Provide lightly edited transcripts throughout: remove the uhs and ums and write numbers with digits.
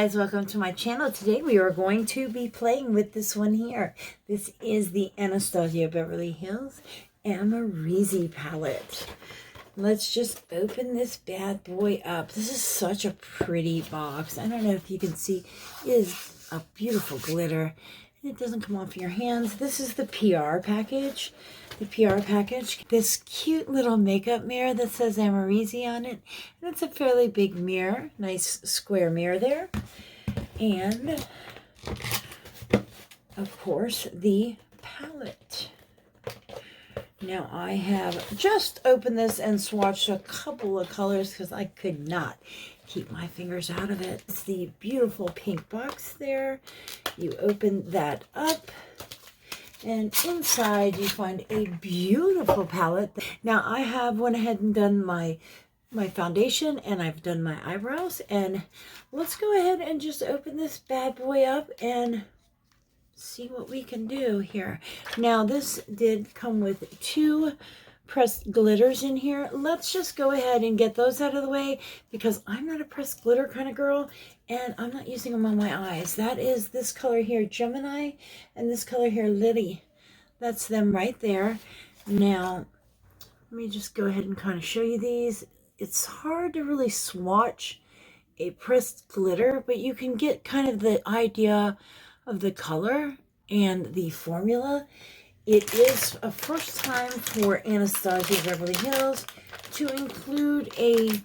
guys, welcome to my channel. Today we are going to be playing with this one here. This is the Anastasia Beverly Hills Amarezy palette. Let's just open this bad boy up. This is such a pretty box. I don't know if you can see, it is a beautiful glitter. It doesn't come off your hands. This is the PR package. The PR package. This cute little makeup mirror that says Amarezy on it. And it's a fairly big mirror. Nice square mirror there. And, of course, the palette. Now, I have just opened this and swatched a couple of colors because I could not keep my fingers out of it. It's the beautiful pink box there. You open that up, and inside you find a beautiful palette. Now, I have went ahead and done my foundation, and I've done my eyebrows, and let's go ahead and just open this bad boy up and see what we can do here. Now, this did come with 2 pressed glitters in here. Let's just go ahead and get those out of the way because I'm not a pressed glitter kind of girl, and I'm not using them on my eyes. That is this color here, Gemini, and this color here, Lily. That's them right there. Now, let me just go ahead and kind of show you these. It's hard to really swatch a pressed glitter, but you can get kind of the idea of the color and the formula. It is a first time for Anastasia Beverly Hills to include a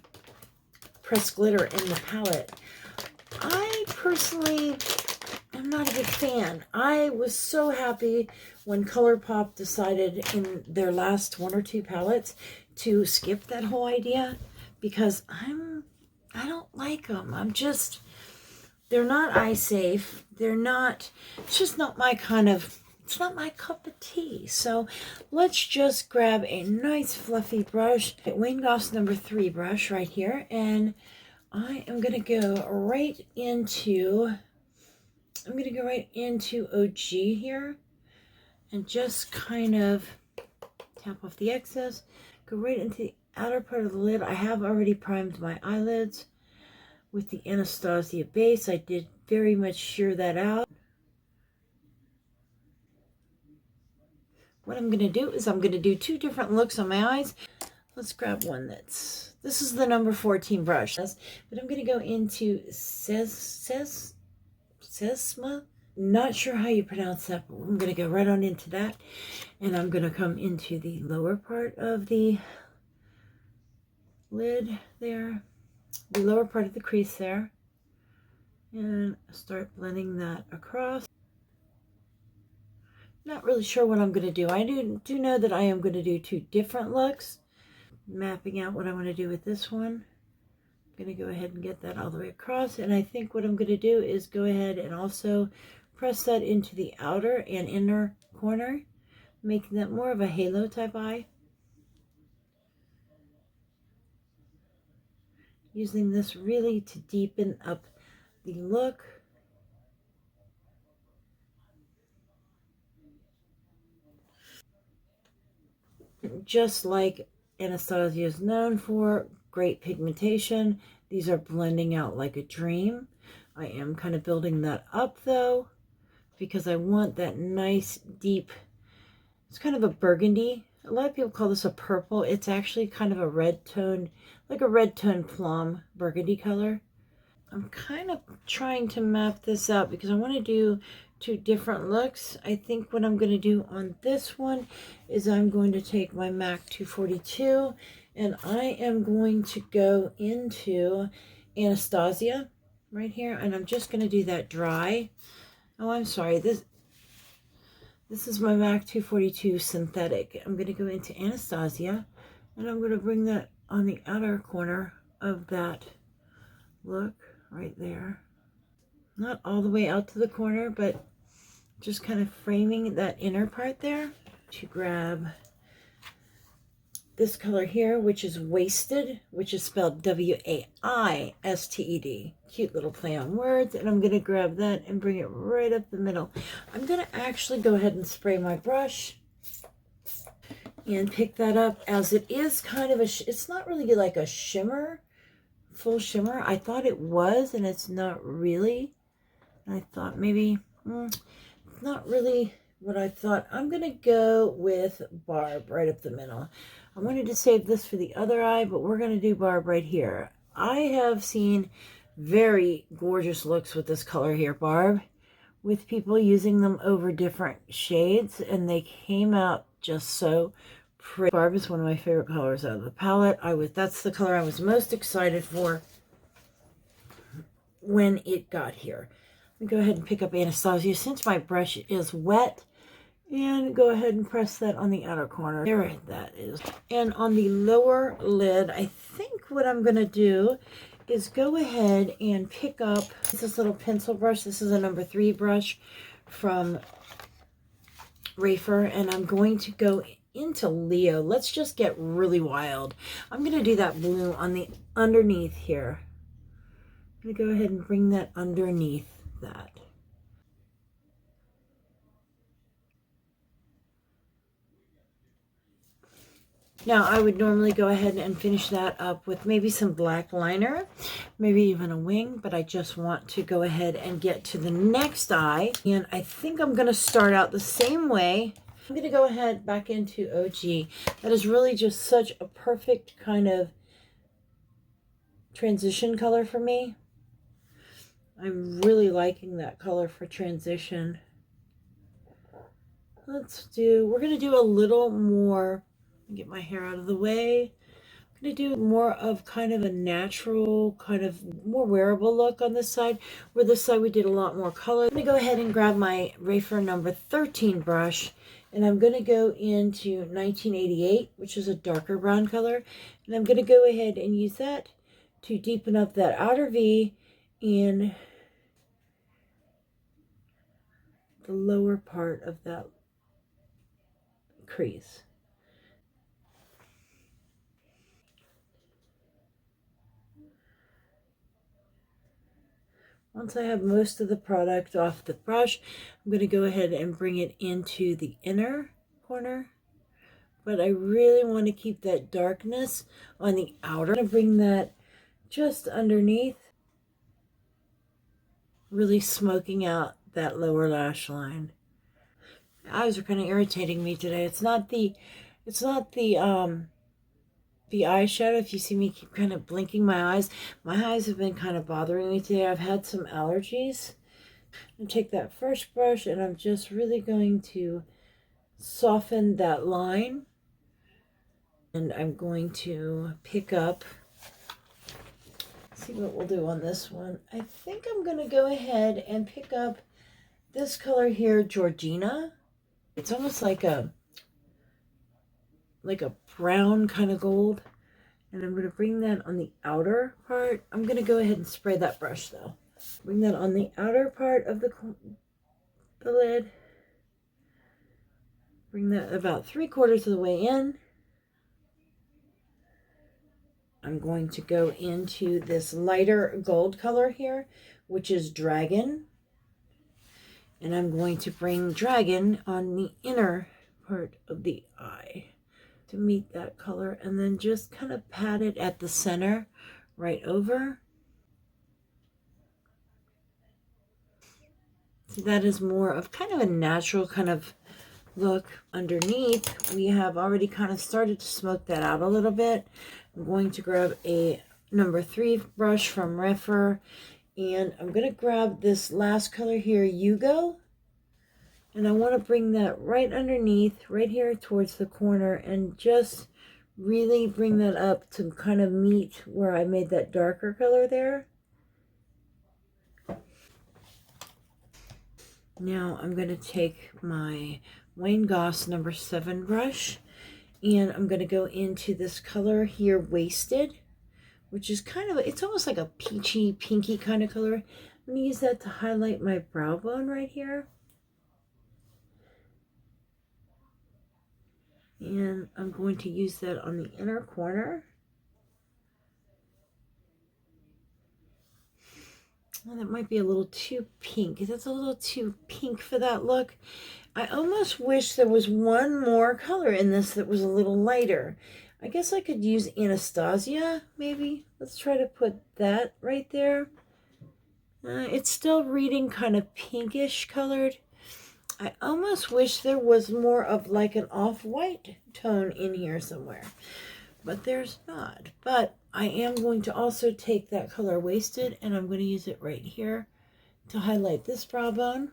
pressed glitter in the palette. I personally am not a big fan. I was so happy when ColourPop decided in their last 1 or 2 palettes to skip that whole idea because I don't like them. They're not eye safe. It's just not my kind of, it's not my cup of tea. So let's just grab a nice fluffy brush, Wayne Goss number 3 brush right here. And I am going to go right into, OG here and just kind of tap off the excess, go right into the outer part of the lid. I have already primed my eyelids with the Anastasia base. I did very much shear that out. What I'm going to do is I'm going to do 2 different looks on my eyes. Let's grab one this is the number 14 brush. But I'm going to go into Sesma. Not sure how you pronounce that, but I'm going to go right on into that. And I'm going to come into the lower part of the lid there. The lower part of the crease there, and start blending that across. Not really sure what I'm going to do. I do know that I am going to do 2 different looks. Mapping out what I want to do with this one. I'm going to go ahead and get that all the way across, and I think what I'm going to do is go ahead and also press that into the outer and inner corner, making that more of a halo type eye. Using this really to deepen up the look. Just like Anastasia is known for, great pigmentation. These are blending out like a dream. I am kind of building that up though, because I want that nice deep, it's kind of a burgundy. A lot of people call this a purple. It's actually kind of a red tone, like a red tone plum burgundy color. I'm kind of trying to map this out because I want to do 2 different looks. I think what I'm going to do on this one is I'm going to take my MAC 242 and I am going to go into Anastasia right here, and I'm just going to do that dry. Oh, I'm sorry. This is my MAC 242 synthetic. I'm going to go into Anastasia, and I'm going to bring that on the outer corner of that look right there. Not all the way out to the corner, but just kind of framing that inner part there. To grab this color here, which is Wasted, which is spelled W-A-I-S-T-E-D. Cute little play on words. And I'm going to grab that and bring it right up the middle. I'm going to actually go ahead and spray my brush and pick that up, as it is kind of a, it's not really like a shimmer full shimmer. I thought it was, and it's not really. I thought maybe, not really what I thought. I'm going to go with Barb right up the middle. I wanted to save this for the other eye, but we're going to do Barb right here. I have seen very gorgeous looks with this color here, Barb, with people using them over different shades, and they came out just so pretty. Barb is one of my favorite colors out of the palette. That's the color I was most excited for when it got here. Let me go ahead and pick up Anastasia since my brush is wet, and go ahead and press that on the outer corner. There that is. And on the lower lid, I think what I'm going to do is go ahead and pick up this little pencil brush. This is a number 3 brush from Rafer, and I'm going to go into Leo. Let's just get really wild. I'm going to do that blue on the underneath here. I'm going to go ahead and bring that underneath that. Now, I would normally go ahead and finish that up with maybe some black liner, maybe even a wing, but I just want to go ahead and get to the next eye. And I think I'm going to start out the same way. I'm going to go ahead back into OG. That is really just such a perfect kind of transition color for me. I'm really liking that color for transition. We're going to do a little more. Get my hair out of the way. I'm going to do more of kind of a natural, kind of more wearable look on this side, where this side we did a lot more color. I'm going to go ahead and grab my Rafer number 13 brush, and I'm going to go into 1988, which is a darker brown color, and I'm going to go ahead and use that to deepen up that outer V in the lower part of that crease. Once I have most of the product off the brush, I'm going to go ahead and bring it into the inner corner. But I really want to keep that darkness on the outer. I'm going to bring that just underneath, really smoking out that lower lash line. My eyes are kind of irritating me today. It's not the eyeshadow. If you see me keep kind of blinking my eyes have been kind of bothering me today. I've had some allergies. I'm going to take that first brush, and I'm just really going to soften that line. And I'm going to pick up, see what we'll do on this one. I think I'm going to go ahead and pick up this color here, Georgina. It's almost like a brown kind of gold, and I'm going to bring that on the outer part. I'm going to go ahead and spray that brush though. Bring that on the outer part of the lid. Bring that about 3/4 of the way in. I'm going to go into this lighter gold color here, which is Dragon. And I'm going to bring Dragon on the inner part of the eye to meet that color, and then just kind of pat it at the center right over. So that is more of kind of a natural kind of look. Underneath, we have already kind of started to smoke that out a little bit. I'm going to grab a number 3 brush from Rafer, and I'm going to grab this last color here, Yugo. And I want to bring that right underneath, right here towards the corner, and just really bring that up to kind of meet where I made that darker color there. Now I'm going to take my Wayne Goss number 7 brush, and I'm going to go into this color here, Wasted, which is kind of, it's almost like a peachy, pinky kind of color. I'm going to use that to highlight my brow bone right here. And I'm going to use that on the inner corner. Oh, that might be a little too pink. That's a little too pink for that look. I almost wish there was one more color in this that was a little lighter. I guess I could use Anastasia, maybe. Let's try to put that right there. It's still reading kind of pinkish colored. I almost wish there was more of like an off-white tone in here somewhere, but there's not. But I am going to also take that color Wasted, and I'm going to use it right here to highlight this brow bone.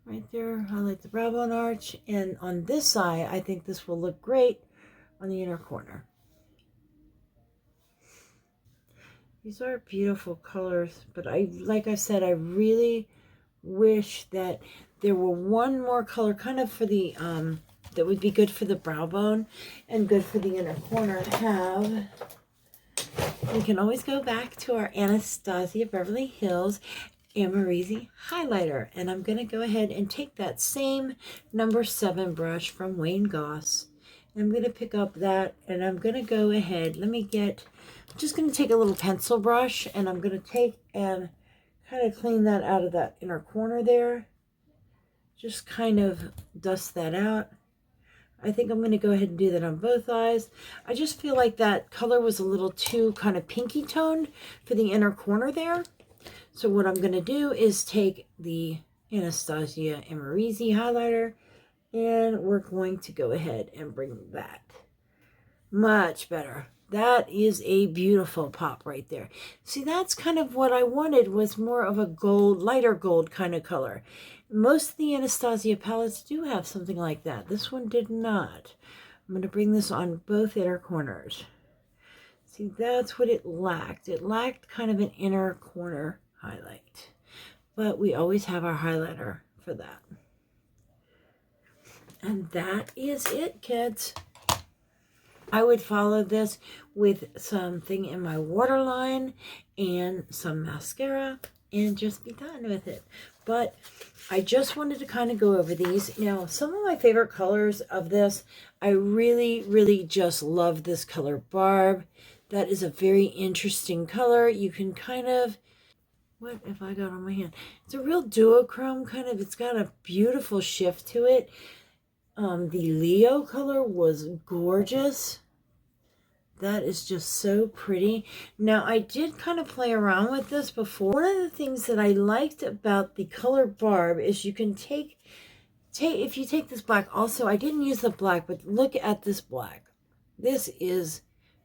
Right there, highlight the brow bone arch, and on this side, I think this will look great on the inner corner. These are beautiful colors, but like I said, I really wish that there were one more color kind of for the that would be good for the brow bone and good for the inner corner. We can always go back to our Anastasia Beverly Hills Amarezy highlighter, and I'm going to go ahead and take that same number 7 brush from Wayne Goss. I'm going to pick up that, and I'm going to go ahead, I'm just going to take a little pencil brush, and I'm going to take and kind of clean that out of that inner corner there. Just kind of dust that out. I think I'm going to go ahead and do that on both eyes. I just feel like that color was a little too kind of pinky toned for the inner corner there. So what I'm going to do is take the Anastasia Amarezy highlighter, and we're going to go ahead and bring that much better. That is a beautiful pop right there. See, that's kind of what I wanted, was more of a gold, lighter gold kind of color. Most of the Anastasia palettes do have something like that. This one did not. I'm going to bring this on both inner corners. See, that's what it lacked. It lacked kind of an inner corner highlight. But we always have our highlighter for that. And that is it, kids. I would follow this with something in my waterline and some mascara and just be done with it. But I just wanted to kind of go over these. Now, some of my favorite colors of this, I really, really just love this color Barb. That is a very interesting color. You can kind of, what have I got on my hand? It's a real duochrome kind of, it's got a beautiful shift to it. The Leo color was gorgeous. That is just so pretty. Now, I did kind of play around with this before. One of the things that I liked about the color Barb is you can take if you take this black, also, I didn't use the black, but look at this black. This is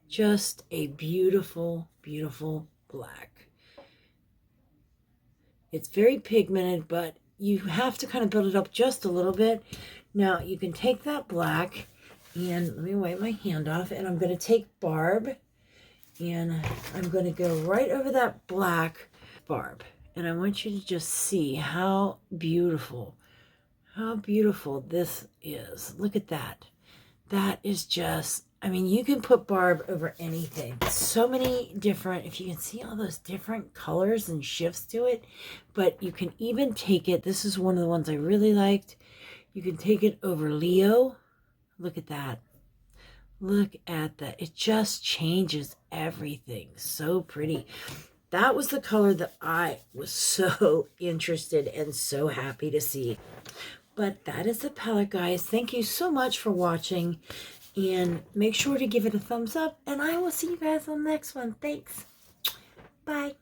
just a beautiful, beautiful black. It's very pigmented, but you have to kind of build it up just a little bit. Now, you can take that black, and let me wipe my hand off, and I'm going to take Barb, and I'm going to go right over that black Barb. And I want you to just see how beautiful this is. Look at that. That is just, I mean, you can put Barb over anything. So many different, if you can see all those different colors and shifts to it, but you can even take it, this is one of the ones I really liked. You can take it over Leo. Look at that. Look at that. It just changes everything. So pretty. That was the color that I was so interested and so happy to see. But that is the palette, guys. Thank you so much for watching. And make sure to give it a thumbs up. And I will see you guys on the next one. Thanks. Bye.